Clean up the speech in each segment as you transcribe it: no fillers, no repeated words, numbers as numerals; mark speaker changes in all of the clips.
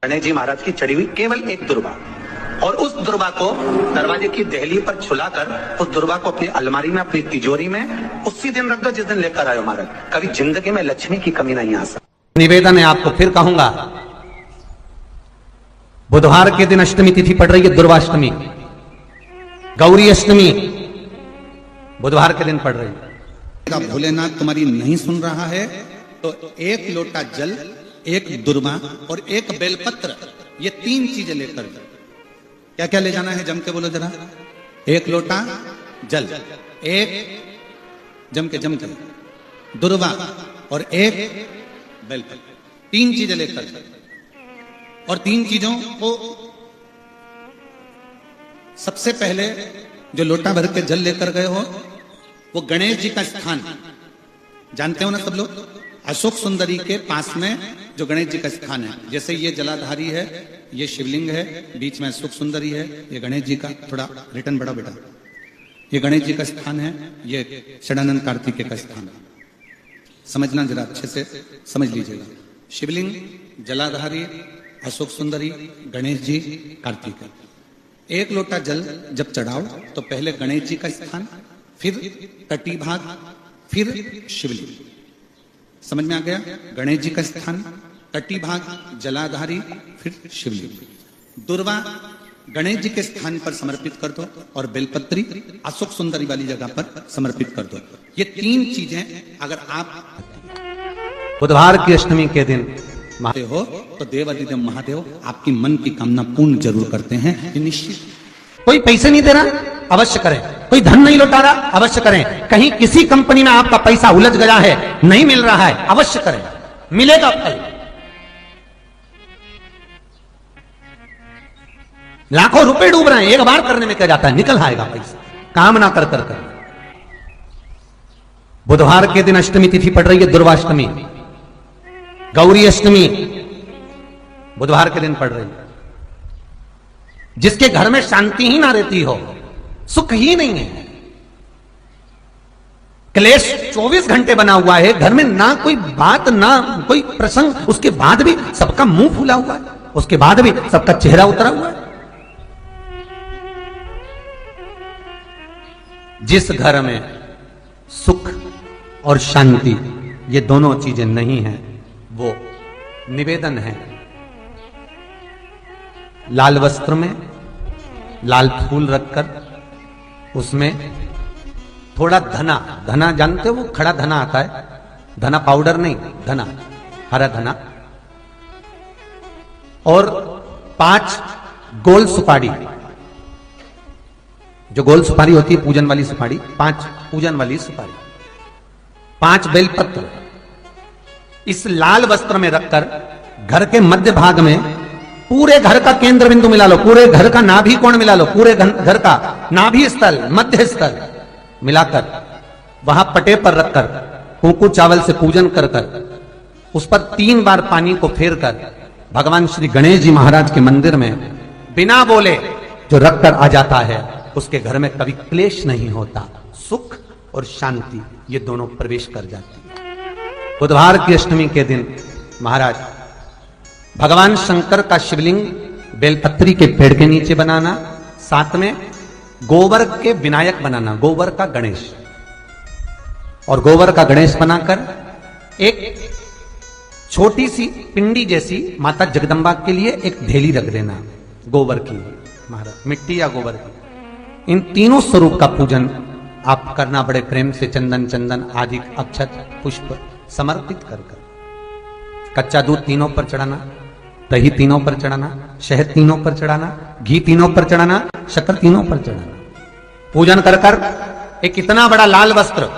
Speaker 1: गणेश जी महाराज की चढ़ी हुई केवल एक दुर्वा, और उस दुर्वा को दरवाजे की देहली पर छुलाकर उस दुर्वा को अपनी अलमारी में, अपनी तिजोरी में उसी दिन रख दो जिस दिन लेकर आयो महाराज। कभी जिंदगी में लक्ष्मी की कमी नहीं आ सकती।
Speaker 2: निवेदन है आपको, फिर कहूंगा, बुधवार के दिन अष्टमी तिथि पड़ रही है, दुर्वाष्टमी, गौरी अष्टमी बुधवार के दिन पड़ रही है।
Speaker 3: भोलेनाथ तुम्हारी नहीं सुन रहा है तो एक लोटा जल, एक दुर्वा और एक बेलपत्र, ये 3 चीजें लेकर, क्या क्या ले जाना है जम के बोलो जरा। एक लोटा जल, एक जम के दुर्वा और एक बेलपत्र, 3 चीजें लेकर, और 3 चीजों को सबसे पहले जो लोटा भर के जल लेकर गए हो वो गणेश जी का स्थान जानते हो ना सब लोग, अशोक सुंदरी के पास में जो गणेश जी का स्थान है, जैसे ये जलाधारी है, ये शिवलिंग है, बीच में अशोक सुंदरी है, ये गणेश जी का, थोड़ा रिटर्न बढ़ा बेटा, ये गणेश जी का स्थान है, ये षडानंद कार्तिकेय का स्थान है। समझना जरा अच्छे से समझ लीजिएगा। शिवलिंग, जलाधारी, अशोक सुंदरी, गणेश जी, कार्तिकेय। एक लोटा जल जब चढ़ाओ तो पहले गणेश जी का स्थान, फिर तटी भाग, फिर शिवलिंग। समझ में आ गया? गणेश जी का स्थान, तटी भाग, जलाधारी, फिर शिवलिंग। दुर्वा गणेश जी के स्थान पर समर्पित कर दो और बेलपत्री अशोक सुंदरी वाली जगह पर समर्पित कर दो। ये 3 चीजें अगर आप
Speaker 2: बुधवार की अष्टमी के दिन
Speaker 3: हो तो देवादिदेव महादेव आपकी मन की कामना पूर्ण जरूर करते हैं, ये निश्चित।
Speaker 2: कोई पैसे नहीं दे रहा, अवश्य करें। कोई धन नहीं लौटा रहा, अवश्य करें। कहीं किसी कंपनी में आपका पैसा उलझ गया है, नहीं मिल रहा है, अवश्य करें, मिलेगा फल। लाखों रुपए डूब रहे हैं, एक बार करने में क्या जाता है, निकल आएगा पैसा, काम ना कर। बुधवार के दिन अष्टमी तिथि पड़ रही है, दुर्वाष्टमी, गौरी अष्टमी बुधवार के दिन पड़ रही है। जिसके घर में शांति ही ना रहती हो, सुख ही नहीं है, क्लेश 24 घंटे बना हुआ है, घर में ना कोई बात, ना कोई प्रसंग, उसके बाद भी सबका मुंह फूला हुआ है, उसके बाद भी सबका चेहरा उतरा हुआ है। जिस घर में सुख और शांति ये दोनों चीजें नहीं हैं, वो निवेदन है, लाल वस्त्र में लाल फूल रखकर उसमें थोड़ा धना जानते हो, वो खड़ा धना आता है, धना पाउडर नहीं, धना, हरा धना, और 5 गोल सुपारी, जो गोल सुपारी होती है पूजन वाली सुपारी, 5 पूजन वाली सुपारी, 5 बेलपत्र इस लाल वस्त्र में रखकर घर के मध्य भाग में पूरे घर का केंद्र बिंदु मिला लो, पूरे घर का नाभि कोण मिला लो, पूरे घर का नाभि स्थल, मध्य स्थल मिलाकर वहां पटे पर रखकर कुंकू चावल से पूजन कर उस पर 3 बार पानी को फेरकर भगवान श्री गणेश जी महाराज के मंदिर में बिना बोले जो रखकर आ जाता है, उसके घर में कभी क्लेश नहीं होता, सुख और शांति ये दोनों प्रवेश कर जाती है। बुधवार की अष्टमी के दिन महाराज भगवान शंकर का शिवलिंग बेलपत्री के पेड़ के नीचे बनाना, साथ में गोबर के विनायक बनाना, गोबर का गणेश, और गोबर का गणेश बनाकर एक छोटी सी पिंडी जैसी माता जगदम्बा के लिए एक ढेली रख देना, गोबर की, महाराज मिट्टी या गोबर की। इन तीनों स्वरूप का पूजन आप करना बड़े प्रेम से, चंदन आदि अक्षत पुष्प समर्पित कर कच्चा दूध तीनों पर चढ़ाना, दही तीनों पर चढ़ाना, शहद तीनों पर चढ़ाना, घी तीनों पर चढ़ाना, शक्कर तीनों पर चढ़ाना। पूजन कर एक इतना बड़ा लाल वस्त्र,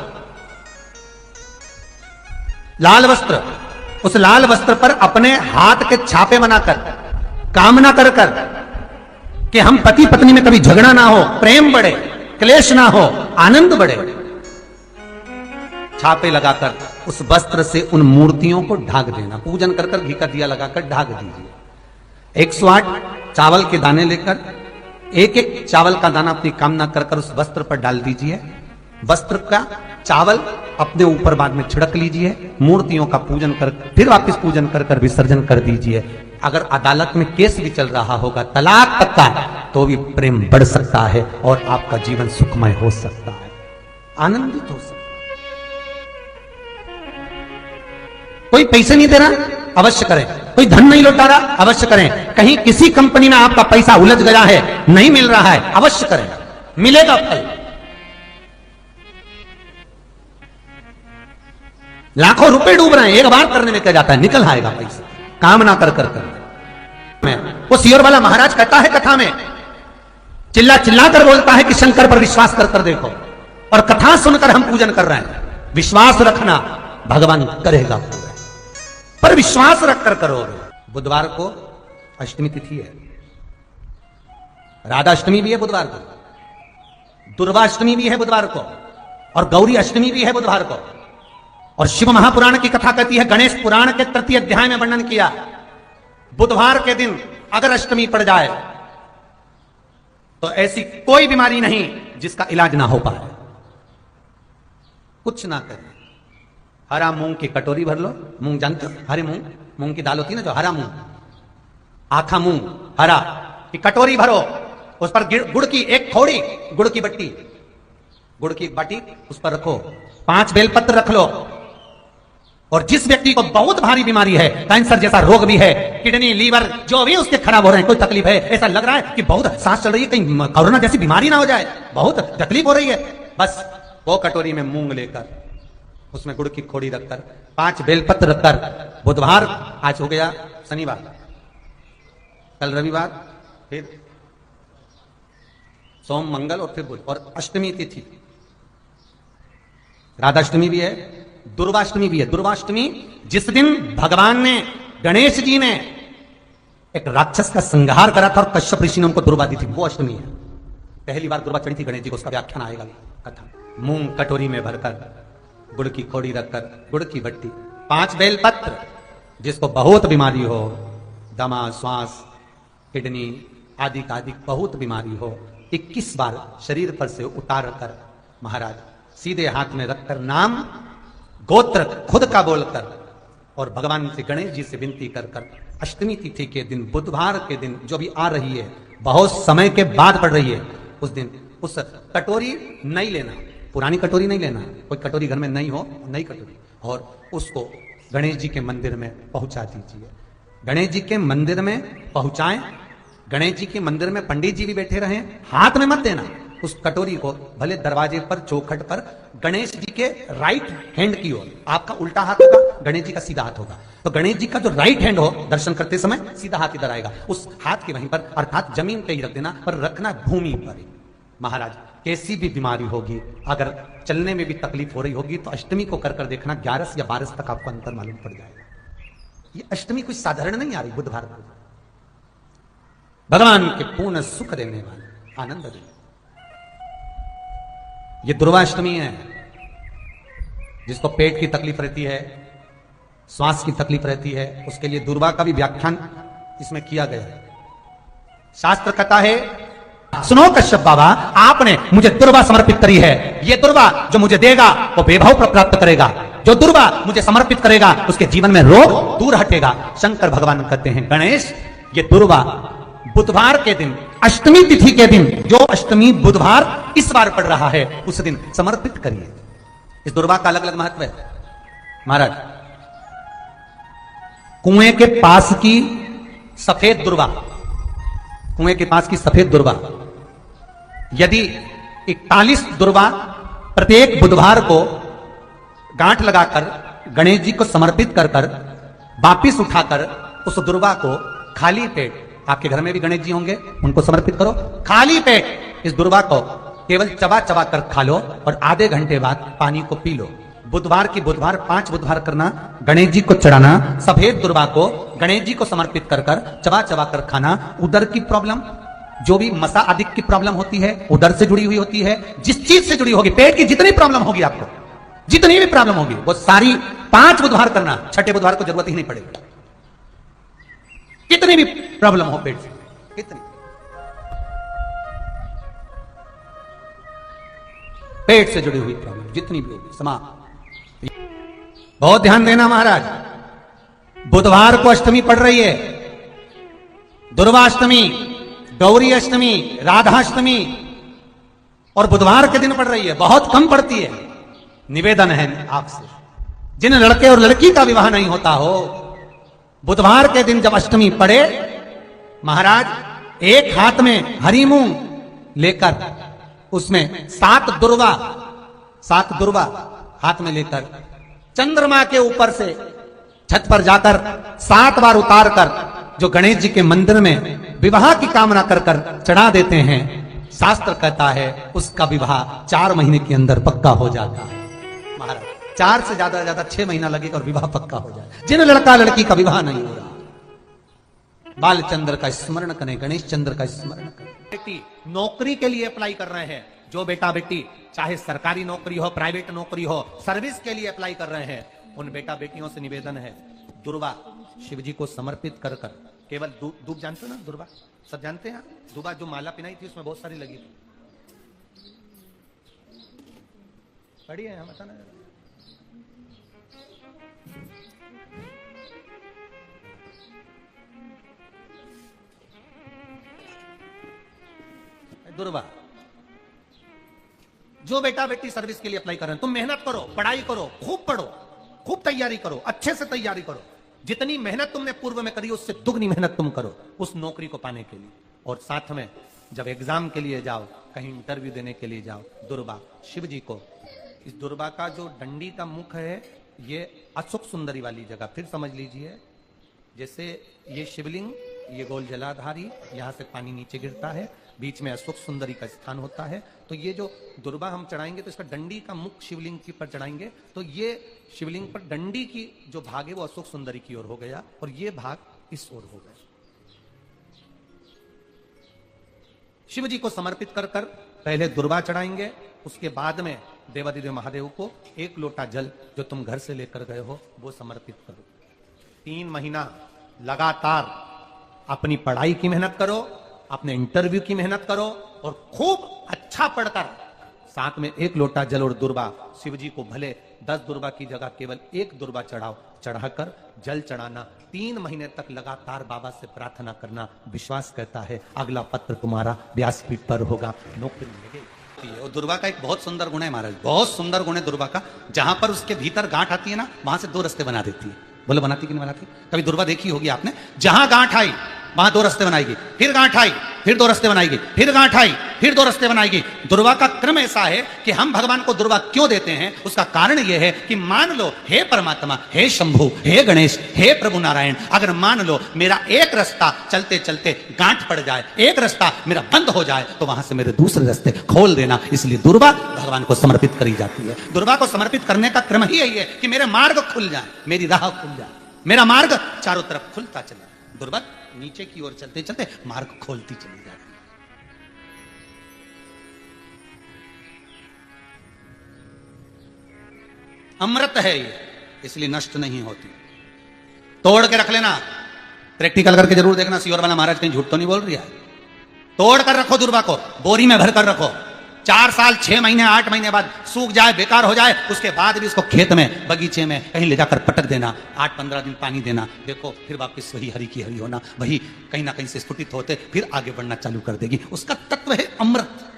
Speaker 2: उस लाल वस्त्र पर अपने हाथ के छापे बनाकर कामना कर कि हम पति पत्नी में कभी झगड़ा ना हो, प्रेम बढ़े, क्लेश ना हो, आनंद बढ़े, छापे लगाकर उस वस्त्र से उन मूर्तियों को ढाक देना। पूजन कर घी का दिया लगाकर ढाक दीजिए। 108 चावल के दाने लेकर एक चावल का दाना अपनी कामना कर उस वस्त्र पर डाल दीजिए। वस्त्र का चावल अपने ऊपर बाद में छिड़क लीजिए। मूर्तियों का पूजन कर फिर वापस पूजन कर विसर्जन कर दीजिए। अगर अदालत में केस भी चल रहा होगा तलाक तक का, तो भी प्रेम बढ़ सकता है और आपका जीवन सुखमय हो सकता है, आनंदित हो सकता है। कोई पैसे नहीं दे रहा, अवश्य करें। कोई धन नहीं लौटा रहा, अवश्य करें। कहीं किसी कंपनी में आपका पैसा उलझ गया है, नहीं मिल रहा है, अवश्य करें, मिलेगा फल। लाखों रुपए डूब रहे हैं, एक बार करने में क्या जाता है, निकल आएगा पैसा, काम ना कर वो सियोर वाला महाराज कहता है कथा में, चिल्ला चिल्ला कर बोलता है कि शंकर पर विश्वास कर देखो, और कथा सुनकर हम पूजन कर रहे हैं। विश्वास रखना, भगवान करेगा पूरा, पर विश्वास रखकर करोगे। बुधवार को अष्टमी तिथि है, राधा अष्टमी भी है बुधवार को, दुर्वाष्टमी भी है बुधवार को, और गौरी अष्टमी भी है बुधवार को। और शिव महापुराण की कथा कहती है, गणेश पुराण के 3 अध्याय में वर्णन किया, बुधवार के दिन अगर अष्टमी पड़ जाए तो ऐसी कोई बीमारी नहीं जिसका इलाज ना हो पाए। कुछ ना करें, हरा मूंग की कटोरी भर लो, मूंग जानते हो, हरे मूंग, मूंग की दाल होती है ना, जो हरा मूंग, आखा मूंग हरा की कटोरी भरो, उस पर गुड़ की एक थोड़ी, गुड़ की बट्टी, गुड़ की एक बाटी उस पर रखो, 5 बेलपत्र रख लो। और जिस व्यक्ति को बहुत भारी बीमारी है, कैंसर जैसा रोग भी है, किडनी लीवर जो भी उसके खराब हो रहे हैं, कोई तकलीफ है, ऐसा लग रहा है कि बहुत सांस चल रही है, कहीं कोरोना जैसी बीमारी ना हो जाए, बहुत तकलीफ हो रही है, बस वो कटोरी में मूंग लेकर, उसमें गुड़ की खोड़ी रखकर, 5 बेलपत्र रखकर, बुधवार आज हो गया, शनिवार, कल रविवार, फिर सोम मंगल और फिर बुध, और अष्टमी तिथि, राधाष्टमी भी है, दुर्वाष्टमी भी है। दुर्वाष्टमी जिस दिन भगवान ने, गणेश जी ने एक राक्षस का संहार करा था और कश्यप ऋषि ने उनको दुर्वा दी थी, वो अष्टमी है। पहली बार दुर्वा चढ़ी थी गणेश जी को, उसका व्याख्यान आएगा कथा। मूंग कटोरी में भरकर, गुड़ की खोड़ी रखकर, गुड़ की बट्टी, 5 बेलपत्र, जिसको बहुत बीमारी हो, दमा, श्वास, किडनी आदि का आदि बहुत बीमारी हो, 21 बार शरीर पर से उतार कर महाराज सीधे हाथ में रखकर, नाम गोत्र खुद का बोलकर, और भगवान से, गणेश जी से विनती कर कर, अष्टमी तिथि के दिन, बुधवार के दिन जो भी आ रही है, बहुत समय के बाद पड़ रही है, उस दिन उस कटोरी नहीं लेना, पुरानी कटोरी नहीं लेना, कोई कटोरी घर में नहीं हो, नई कटोरी, और उसको गणेश जी के मंदिर में पहुंचा दीजिए। गणेश जी के मंदिर में पहुंचाएं, गणेश जी के मंदिर में पंडित जी भी बैठे रहें, हाथ में मत देना उस कटोरी को, भले दरवाजे पर, चौखट पर, गणेश जी के राइट हैंड की ओर, आपका उल्टा हाथ होगा, गणेश जी का सीधा हाथ होगा, तो गणेश जी का जो राइट हैंड हो, दर्शन करते समय सीधा हाथ इधर आएगा, उस हाथ के वहीं पर, अर्थात जमीन पे ही रख देना, पर रखना भूमि पर। महाराज कैसी भी बीमारी होगी, अगर चलने में भी तकलीफ हो रही होगी, तो अष्टमी को कर देखना, 11 या 12 तक आपको अंतर मालूम पड़ जाएगा। ये अष्टमी कोई साधारण नहीं आ रही, बुधवार को भगवान के पूर्ण सुख देने वाले, आनंद देने, ये दुर्वाष्टमी है। जिसको पेट की तकलीफ रहती है, श्वास की तकलीफ रहती है, उसके लिए दुर्वा का भी व्याख्यान इसमें किया गया है। शास्त्र कहता है, सुनो कश्यप बाबा, आपने मुझे दुर्वा समर्पित करी है, ये दुर्वा जो मुझे देगा वो वैभव प्राप्त करेगा, जो दुर्वा मुझे समर्पित करेगा उसके जीवन में रोग दूर हटेगा। शंकर भगवान कहते हैं, गणेश ये दुर्वा बुधवार के दिन, अष्टमी तिथि के दिन, जो अष्टमी बुधवार इस बार पड़ रहा है, उस दिन समर्पित करिए। इस दुर्वा का अलग अलग महत्व है। महाराज कुएं के पास की सफेद दुर्वा, कुएं के पास की सफेद दुर्वा, यदि 41 दुर्वा प्रत्येक बुधवार को गांठ लगाकर गणेश जी को समर्पित कर कर वापिस उठाकर उस दुर्वा को खाली पेट, आपके घर में भी गणेश जी होंगे, उनको समर्पित करो, खाली पेट इस दुर्वा को केवल चबा चबा कर खा लो और आधे घंटे बाद पानी को पी लो। बुधवार की बुधवार 5 बुधवार करना, गणेश जी को चढ़ाना, सफेद दुर्वा को गणेश जी को समर्पित कर कर चबा चबा कर खाना। उदर की प्रॉब्लम, जो भी मसा आदि की प्रॉब्लम होती है, उदर से जुड़ी हुई होती है, जिस चीज से जुड़ी होगी, पेट की जितनी प्रॉब्लम होगी, आपको जितनी भी प्रॉब्लम होगी, वो सारी 5 बुधवार करना, छठे बुधवार को जरूरत ही नहीं पड़ेगी। कितनी भी प्रॉब्लम हो पेट से, कितनी पेट से जुड़ी हुई प्रॉब्लम जितनी भी होगी, समाप्त। बहुत ध्यान देना महाराज, बुधवार को अष्टमी पड़ रही है, दुर्वाष्टमी, गौरी अष्टमी, राधाष्टमी और बुधवार के दिन पड़ रही है, बहुत कम पड़ती है। निवेदन है आपसे, जिन लड़के और लड़की का विवाह नहीं होता हो, बुधवार के दिन जब अष्टमी पड़े, महाराज एक हाथ में हरी मूंग लेकर उसमें 7 दुर्वा हाथ में लेकर चंद्रमा के ऊपर से छत पर जाकर 7 बार उतार कर जो गणेश जी के मंदिर में विवाह की कामना कर कर चढ़ा देते हैं, शास्त्र कहता है उसका विवाह 4 महीने के अंदर पक्का हो जाता है। महाराज 4 से ज्यादा 6 महीना लगेगा और विवाह पक्का हो जाए। जिन लड़का लड़की का विवाह नहीं हो रहा, बालचंद्र का स्मरण करें, गणेश चंद्र का स्मरण करें। बेटी नौकरी के लिए अप्लाई कर रहे हैं, जो बेटा बेटी चाहे सरकारी नौकरी हो, प्राइवेट नौकरी हो, सर्विस के लिए अप्लाई कर रहे हैं, उन बेटा बेटियों से निवेदन है, दुर्वा शिव जी को समर्पित कर कर, केवल दूब जानते हो ना, दुर्वा सब जानते हैं। दुर्वा जो माला पिनाई थी उसमें बहुत सारी लगी थी, पढ़ी है, हम बताना। दुर्वा जो बेटा बेटी सर्विस के लिए अप्लाई कर रहे हैं, तुम मेहनत करो, पढ़ाई करो, खूब पढ़ो, खूब तैयारी करो, अच्छे से तैयारी करो। जितनी मेहनत तुमने पूर्व में करी उससे दुगनी मेहनत तुम करो उस नौकरी को पाने के लिए। और साथ में जब एग्जाम के लिए जाओ, कहीं इंटरव्यू देने के लिए जाओ, दुर्वा शिव जी को, इस दुर्वा का जो डंडी का मुख है ये अशोक सुंदरी वाली जगह, फिर समझ लीजिए, जैसे ये शिवलिंग, ये गोल जलाधारी, यहां से पानी नीचे गिरता है, बीच में अशोक सुंदरी का स्थान होता है। तो ये जो दुर्वा हम चढ़ाएंगे तो इसका डंडी का मुख शिवलिंग के पर चढ़ाएंगे, तो ये शिवलिंग पर डंडी की जो भाग है वो अशोक सुंदरी की ओर हो गया और ये भाग इस ओर हो गया। शिव जी को समर्पित कर कर पहले दुर्वा चढ़ाएंगे, उसके बाद में देवादिदेव महादेव को 1 लोटा जल जो तुम घर से लेकर गए हो वो समर्पित करो। 3 महीना लगातार अपनी पढ़ाई की मेहनत करो, अपने इंटरव्यू की मेहनत करो और खूब अच्छा पढ़कर साथ में 1 लोटा जल और दुर्वा, शिव जी को भले 10 दुर्वा की जगह केवल 1 दुर्वा चढ़ाओ, चढ़ाकर जल चढ़ाना, 3 महीने तक लगातार बाबा से प्रार्थना करना। विश्वास कहता है अगला पत्र तुम्हारा व्यासपीठ पर होगा, नौकरी मिलेगी। और दुर्वा का एक बहुत सुंदर गुण है महाराज, बहुत सुंदर गुण है दुर्वा का, जहां पर उसके भीतर गांठ आती है ना, वहां से 2 रास्ते बना देती है। बोलो बनाती कि नहीं बनाती? कभी दुर्वा देखी होगी आपने, जहां गांठ आई वहां 2 रास्ते बनाएगी, फिर गांठ आई फिर 2 रास्ते बनाएगी, फिर गांठ आई फिर 2 रास्ते बनाएगी। दुर्वा का क्रम ऐसा है कि हम भगवान को दुर्वा क्यों देते हैं, उसका कारण यह है कि मान लो हे परमात्मा, हे शंभु, हे गणेश, हे प्रभु नारायण, अगर मान लो मेरा एक रास्ता चलते चलते गांठ पड़ जाए, एक रास्ता मेरा बंद हो जाए, तो वहां से मेरे दूसरे रास्ते खोल देना। इसलिए दुर्वा भगवान को समर्पित करी जाती है। दुर्वा को समर्पित करने का क्रम ही यही है कि मेरे मार्ग खुल जाए, मेरी राह खुल जाए, मेरा मार्ग चारों तरफ खुलता चले। दुर्वा नीचे की ओर चलते चलते मार्ग खोलती चली जाती है। अमृत है ये, इसलिए नष्ट नहीं होती। तोड़ के रख लेना, प्रैक्टिकल करके जरूर देखना, सियोर वाला महाराज कहीं झूठ तो नहीं बोल रही है। तोड़ कर रखो दुर्वा को, बोरी में भर कर रखो, 4 साल 6 महीने 8 महीने बाद सूख जाए, बेकार हो जाए, उसके बाद भी उसको खेत में, बगीचे में कहीं ले जाकर पटक देना, 8-15 दिन पानी देना, देखो फिर वापस वही हरी की हरी होना, वही कहीं ना कहीं से स्फुटित होते फिर आगे बढ़ना चालू कर देगी। उसका तत्व है अमृत,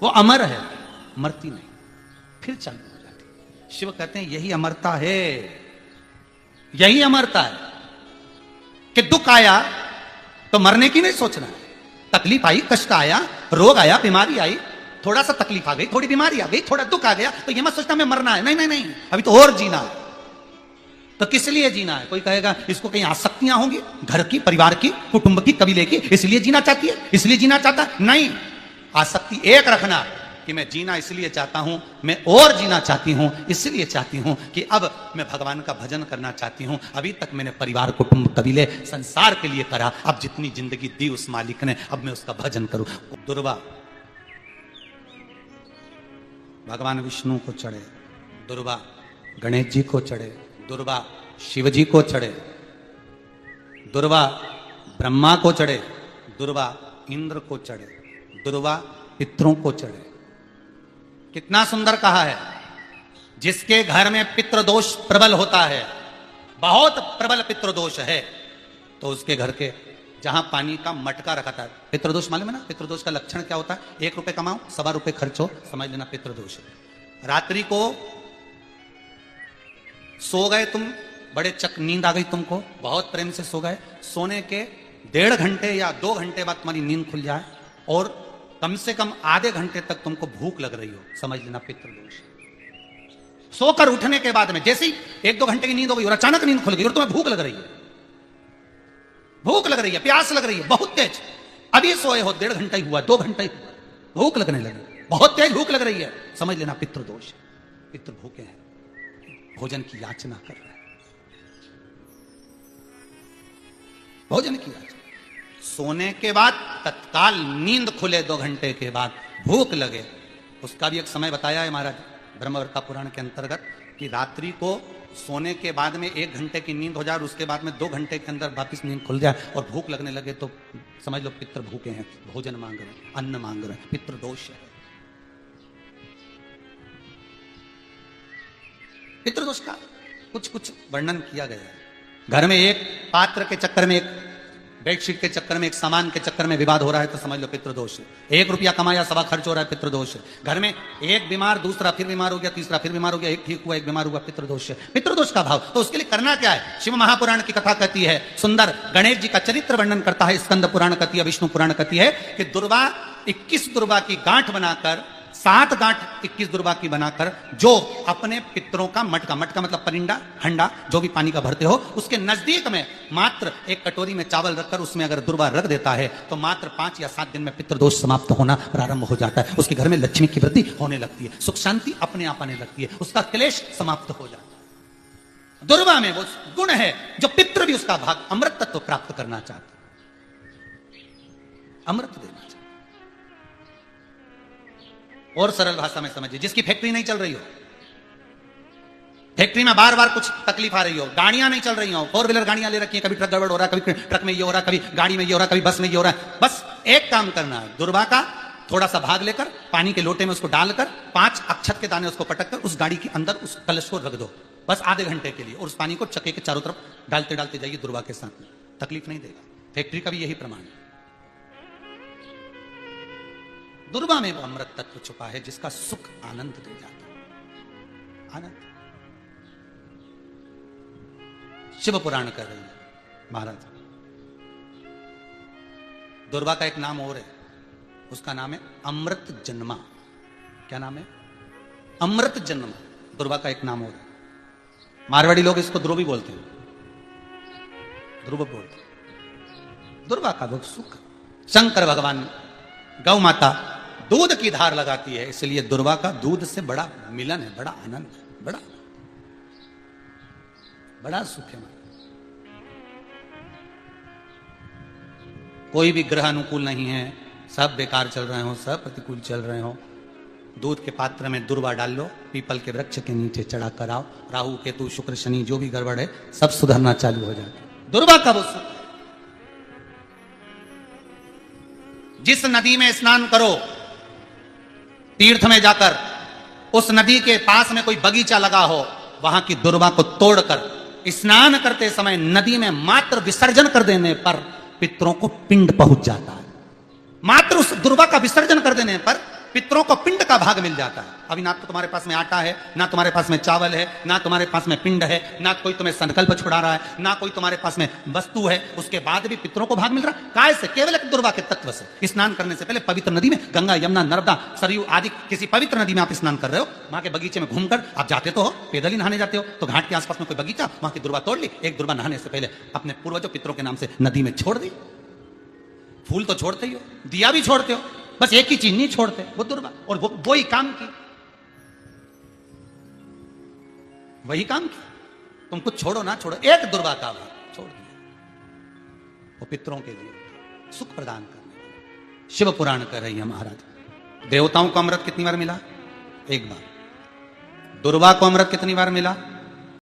Speaker 2: वो अमर है, मरती नहीं, फिर चालू हो जाती। शिव कहते हैं यही अमरता है, यही अमरता है कि दुख आया तो मरने की नहीं सोचना, तकलीफ आई, कष्ट आया, रोग आया, बीमारी आई, थोड़ा सा तकलीफ आ गई, थोड़ी बीमारी आ गई, थोड़ा दुख आ गया, तो ये मत सोचना मैं मरना है, नहीं नहीं नहीं, अभी तो और जीना है। तो किस लिए जीना है? कोई कहेगा इसको कहीं आसक्तियां होंगी, घर की, परिवार की, कुटुंब की, कबीले की, इसलिए जीना चाहती है, इसलिए जीना चाहता है। नहीं, आसक्ति एक रखना कि मैं जीना इसलिए चाहता हूं, मैं और जीना चाहती हूं, इसलिए चाहती हूं कि अब मैं भगवान का भजन करना चाहती हूं। अभी तक मैंने परिवार, कुटुंब, कबीले, संसार के लिए करा, अब जितनी जिंदगी दी उस मालिक ने, अब मैं उसका भजन करूं। दुर्वा भगवान विष्णु को चढ़े, दुर्वा गणेश जी को चढ़े, दुर्वा शिव जी को चढ़े, दुर्वा ब्रह्मा को चढ़े, दुर्वा इंद्र को चढ़े, दुर्वा पितरों को चढ़े। कितना सुंदर कहा है, जिसके घर में पितृदोष प्रबल होता है, बहुत प्रबल पितृदोष है, तो उसके घर के जहां पानी का मटका रखा था। पितृदोष मालूम है ना? पितृदोष का लक्षण क्या होता है? 1 रुपए कमाओ, 1.25 रुपए खर्चो, समझ लेना पितृदोष है। रात्रि को सो गए तुम, बड़े चक नींद आ गई तुमको, बहुत प्रेम से सो गए, सोने के 1.5 घंटे या 2 घंटे बाद तुम्हारी नींद खुल जाए और कम से कम आधे घंटे तक तुमको भूख लग रही हो, समझ लेना पितृदोष। सोकर उठने के बाद में जैसे ही 1-2 घंटे की नींद हो गई और अचानक नींद खुल गई और तुम्हें भूख लग रही है, भूख लग रही है, प्यास लग रही है बहुत तेज, अभी सोए हो 1.5 घंटा ही हुआ, 2 घंटा ही हुआ, भूख लगने लगी, बहुत तेज भूख लग रही है, समझ लेना पितृदोष। पितृ भूखे हैं, भोजन की याचना कर रहे हैं, भोजन की याचना। सोने के बाद तत्काल नींद खुले 2 घंटे के बाद भूख लगे, उसका भी एक समय बताया है महाराज ब्रह्मवर्ता पुराण के अंतर्गत कि रात्रि को सोने के बाद में 1 घंटे की नींद हो जाए और उसके बाद में 2 घंटे के अंदर वापस नींद खुल जाए और भूख लगने लगे तो समझ लो पितृ भूखे हैं, भोजन मांग रहे हैं, अन्न मांग रहे हैं, पितृदोष है। पितृदोष का कुछ कुछ वर्णन किया गया है। घर में एक पात्र के चक्कर में, एक बेडशीट के चक्कर में, एक सामान के चक्कर में विवाद हो रहा है तो समझ लो पितृदोष है। 1 रुपया कमाया 1.25 खर्च हो रहा है, पितृदोष है। घर में एक बीमार, दूसरा फिर बीमार हो गया, तीसरा फिर बीमार हो गया, एक ठीक हुआ, एक बीमार हुआ, पितृदोष है। पितृदोष का भाव तो उसके लिए करना क्या है? शिव महापुराण की कथा कहती है, सुंदर गणेश जी का चरित्र वर्णन करता है, स्कंद पुराण कहती है, विष्णु पुराण कहती है कि दुर्वा 21 दुर्वा की गांठ बनाकर, 7 गांठ 21 दुर्वा की बनाकर जो अपने पितरों का मटका, मटका मतलब परिंदा, हंडा, जो भी पानी का भरते हो, उसके नजदीक में मात्र एक कटोरी में चावल रखकर उसमें अगर दुर्वा रख देता है तो मात्र 5 या 7 दिन में पितृदोष समाप्त होना प्रारंभ हो जाता है। उसके घर में लक्ष्मी की वृद्धि होने लगती है, सुख शांति अपने आप आने लगती है, उसका क्लेश समाप्त हो जाता है। दुर्वा में वो गुण है जो पितृ भी उसका भाग अमृत तत्व प्राप्त करना चाहते, अमृत देना चाहते। और सरल भाषा में समझिए, जिसकी फैक्ट्री नहीं चल रही हो, फैक्ट्री में बार बार कुछ तकलीफ आ रही हो, गाड़ियां नहीं चल रही हो, 4 व्हीलर गाड़ियां ले रखी है, कभी ट्रक गड़बड़ हो रहा है, कभी ट्रक में ये हो रहा है, कभी गाड़ी में ये हो रहा है, कभी बस में ये हो रहा है, बस एक काम करना है, दुर्वा का थोड़ा सा भाग लेकर पानी के लोटे में उसको डालकर 5 अक्षत के दाने उसको पटक कर उस गाड़ी के अंदर उस कलश को रख दो, बस आधे घंटे के लिए, और उस पानी को चक्के के चारों तरफ डालते डालते जाइए दुर्वा के साथ में, तकलीफ नहीं देगा। फैक्ट्री का भी यही प्रमाण है। दुर्वा में वो अमृत तत्व छुपा है जिसका सुख आनंद दे जाता है, आनंद। शिव पुराण कर रही है महाराज। दुर्वा का एक नाम और है, उसका नाम है अमृत जन्मा। क्या नाम है? अमृत जन्मा। दुर्वा का एक नाम और है। मारवाड़ी लोग इसको ध्रुवी बोलते हैं, ध्रुव बोलते हैं। दुर्वा का वो सुख। शंकर भगवान गौ माता दूध की धार लगाती है, इसलिए दुर्वा का दूध से बड़ा मिलन है, बड़ा आनंद है, बड़ा सुख है। कोई भी ग्रह अनुकूल नहीं है, सब बेकार चल रहे हो, सब प्रतिकूल चल रहे हो, दूध के पात्र में दुर्वा डाल लो, पीपल के वृक्ष के नीचे चढ़ा कर आओ, राहु केतु शुक्र शनि जो भी गड़बड़ है सब सुधरना चालू हो जाए। दुर्वा का वो सुख। जिस नदी में स्नान करो, तीर्थ में जाकर, उस नदी के पास में कोई बगीचा लगा हो, वहां की दुर्वा को तोड़कर स्नान करते समय नदी में मात्र विसर्जन कर देने पर पितरों को पिंड पहुंच जाता है। मात्र उस दुर्वा का विसर्जन कर देने पर पितरों को पिंड का भाग मिल जाता है। अभी ना तो तुम्हारे पास में आटा है, ना तुम्हारे पास में चावल है, ना तुम्हारे पास में पिंड है, ना कोई तुम्हें संकल्प छुड़ा रहा है, ना कोई तुम्हारे पास में वस्तु है, उसके बाद भी पितरों को भाग मिल रहा है। काय से? केवल एक दुर्वा के तत्व से। स्नान करने से पहले पवित्र नदी में, गंगा यमुना नर्मदा सरयू आदि किसी पवित्र नदी में आप स्नान कर रहे हो, वहां के बगीचे में घूमकर आप जाते तो हो, पैदल ही नहाने जाते हो, तो घाट के आसपास में कोई बगीचा, वहां की दुर्वा तोड़ ली, एक दुर्वा नहाने से पहले अपने पूर्वजों पितरों के नाम से नदी में छोड़ दी। फूल तो छोड़ते ही हो, दिया भी छोड़ते हो, बस एक ही चीज नहीं छोड़ते, वो दुर्वा। और वो ही काम की, वही काम की। तुम कुछ छोड़ो ना छोड़ो, एक दुर्वा का भाग छोड़ दिया, वो पितरों के लिए सुख प्रदान करने वाला। शिव पुराण कर रही है महाराज। देवताओं को अमृत कितनी बार मिला? एक बार। दुर्वा को अमृत कितनी बार मिला?